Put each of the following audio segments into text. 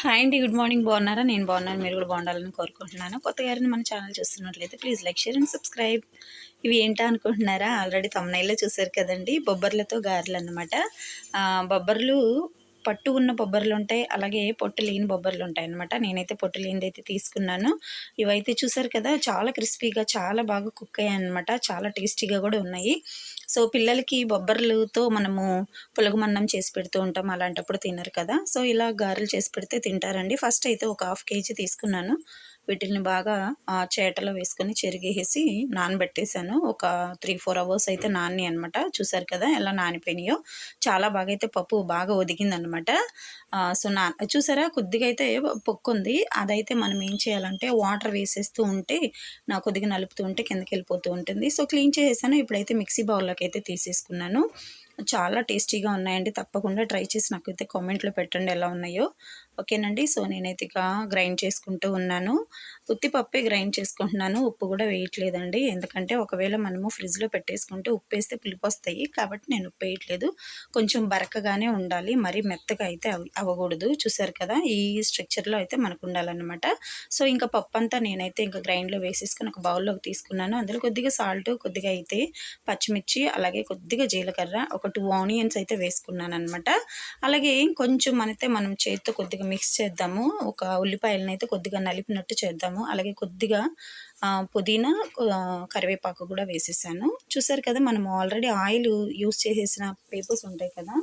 Hi అండి, good morning. బాగున్నారా? నేను బాగున్నాను, మీరు కూడా బాగుండాలని కోరుకుంటున్నాను. కొత్తగా ఎవరైనా మన ఛానల్ చూస్తున్నట్లయితే please like, share and subscribe. ఇవి ఏంటా అనుకుంటున్నారా? ఆల్రెడీ తమ్నైల్లో చూసారు కదండి, బొబ్బర్లతో గారెలు అన్నమాట. బొబ్బర్లు పట్టు ఉన్న బొబ్బర్లు ఉంటాయి, అలాగే పొట్టు లేని బొబ్బర్లు ఉంటాయి అన్నమాట. నేనైతే పొట్టు లేనిది అయితే తీసుకున్నాను. ఇవైతే చూసారు కదా, చాలా క్రిస్పీగా చాలా బాగా కుక్ అయ్యాయి అన్నమాట. చాలా టేస్టీగా కూడా ఉన్నాయి. సో పిల్లలకి బొబ్బర్లతో మనము పులగమన్నం చేసి పెడుతూ ఉంటాం, అలాంటప్పుడు తినరు కదా. సో ఇలా గారెలు చేసి పెడితే తింటారండి. ఫస్ట్ అయితే ఒక 1/2 కేజీ తీసుకున్నాను. వీటిని బాగా చేటలో వేసుకొని చెరిగేసి నానబెట్టేశాను. ఒక 3-4 అవర్స్ అయితే నాని అనమాట. చూసారు కదా ఎలా నానిపోయినాయో. చాలా బాగా అయితే పప్పు బాగా ఒదిగిందనమాట. సో చూసారా, కొద్దిగా అయితే పొక్కుంది. అదైతే మనం ఏం చేయాలంటే వాటర్ వేసేస్తూ ఉంటే కొద్దిగా నలుపుతూ ఉంటే కిందకి వెళ్ళిపోతూ ఉంటుంది. సో క్లీన్ చేసేసాను. ఇప్పుడైతే మిక్సీ బౌల్లోకి అయితే తీసేసుకున్నాను. చాలా టేస్టీగా ఉన్నాయండి. తప్పకుండా ట్రై చేసి నాకైతే కామెంట్లో పెట్టండి ఎలా ఉన్నాయో. ఓకేనండి. సో నేనైతే ఇక గ్రైండ్ చేసుకుంటూ ఉన్నాను. ఉత్తిపప్పే గ్రైండ్ చేసుకుంటున్నాను, ఉప్పు కూడా వేయట్లేదండి. ఎందుకంటే ఒకవేళ మనము ఫ్రిడ్జ్లో పెట్టేసుకుంటే ఉప్పు వేస్తే పులుపు వస్తాయి, కాబట్టి నేను ఉప్పు వేయట్లేదు. కొంచెం బరకగానే ఉండాలి, మరీ మెత్తగా అయితే అవ్వకూడదు. చూసారు కదా, ఈ స్ట్రక్చర్లో అయితే మనకు ఉండాలన్నమాట. సో ఇంకా పప్పు అంతా నేనైతే ఇంకా గ్రైండ్లో వేసేసుకుని ఒక బౌల్లోకి తీసుకున్నాను. అందులో కొద్దిగా సాల్ట్, కొద్దిగా అయితే పచ్చిమిర్చి, అలాగే కొద్దిగా జీలకర్ర, ఒక 2 ఆనియన్స్ అయితే వేసుకున్నాను అనమాట. అలాగే కొంచెం అయితే మనం చేతితో కొద్దిగా మిక్స్ చేద్దాము. ఒక ఉల్లిపాయలను అయితే కొద్దిగా నలిపినట్టు చేద్దాము. అలాగే కొద్దిగా పుదీనా, కరివేపాకు కూడా వేసేసాను. చూసారు కదా, మనం ఆల్రెడీ ఆయిల్ యూస్ చేసేసిన పేపర్స్ ఉంటాయి కదా.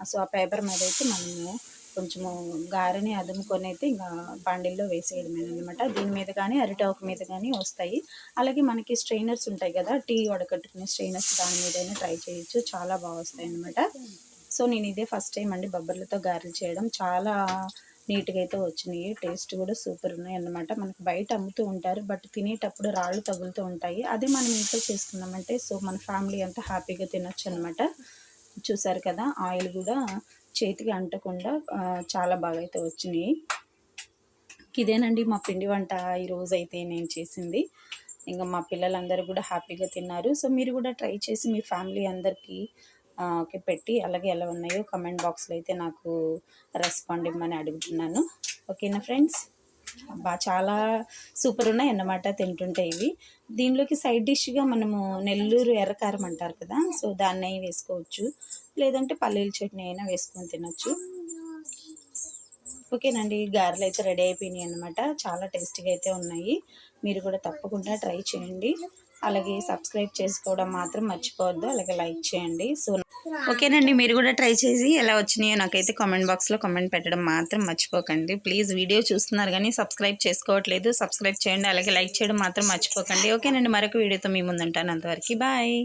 సో ఆ పేపర్ మీద అయితే మనము కొంచెము గారెని అదుముకొని అయితే ఇంకా బాండిల్లో వేసేయడమేనమాట. దీని మీద కానీ అరిటాకు మీద కానీ వస్తాయి. అలాగే మనకి స్ట్రైనర్స్ ఉంటాయి కదా, టీ వడకట్టుకునే స్ట్రైనర్స్, దాని మీదైనా ట్రై చేయొచ్చు. చాలా బాగా వస్తాయి అన్నమాట. సో నేను ఇదే ఫస్ట్ టైం అండి బొబ్బర్లతో గారెలు చేయడం. చాలా నీట్గా అయితే వచ్చినాయి. టేస్ట్ కూడా సూపర్ ఉన్నాయి అన్నమాట. మనకు బయట అమ్ముతూ ఉంటారు, బట్ తినేటప్పుడు రాళ్ళు తగులుతూ ఉంటాయి. అదే మనం ఇంట్లో చేసుకున్నామంటే సో మన ఫ్యామిలీ అంతా హ్యాపీగా తినొచ్చు అనమాట. చూసారు కదా, ఆయిల్ కూడా చేతికి అంటకుండా చాలా బాగా అయితే వచ్చినాయి. ఇదేనండి మా పిండి వంట ఈరోజు అయితే నేను చేసింది. ఇంకా మా పిల్లలందరూ కూడా హ్యాపీగా తిన్నారు. సో మీరు కూడా ట్రై చేసి మీ ఫ్యామిలీ అందరికీ పెట్టి అలాగే ఎలా ఉన్నాయో కమెంట్ బాక్స్లో అయితే నాకు రెస్పాండ్ ఇవ్వమని అడుగుతున్నాను. ఓకేనా ఫ్రెండ్స్? చాలా సూపర్ ఉన్నాయి అన్నమాట తింటుంటే ఇవి. దీనిలోకి సైడ్ డిష్గా మనము నెల్లూరు ఎర్రకారం అంటారు కదా, సో దాన్ని వేసుకోవచ్చు, లేదంటే పల్లీల చట్నీ అయినా వేసుకొని తినొచ్చు. ఓకేనండి, గారెలు అయితే రెడీ అయిపోయినాయి అన్నమాట. చాలా టేస్టీగా అయితే ఉన్నాయి. మీరు కూడా తప్పకుండా ట్రై చేయండి. అలాగే సబ్స్క్రైబ్ చేసుకోవడం మాత్రం మర్చిపోవద్దు, అలాగే లైక్ చేయండి. సో ఓకేనండి, మీరు కూడా ట్రై చేసి ఎలా వచ్చినాయో నాకైతే కామెంట్ బాక్స్లో కామెంట్ పెట్టడం మాత్రం మర్చిపోకండి. ప్లీజ్ వీడియో చూస్తున్నారు కానీ సబ్స్క్రైబ్ చేసుకోవట్లేదు, సబ్స్క్రైబ్ చేయండి. అలాగే లైక్ చేయడం మాత్రం మర్చిపోకండి. ఓకేనండి, మరొక వీడియోతో మీ ముందుంటాను. అంతవరకు బాయ్.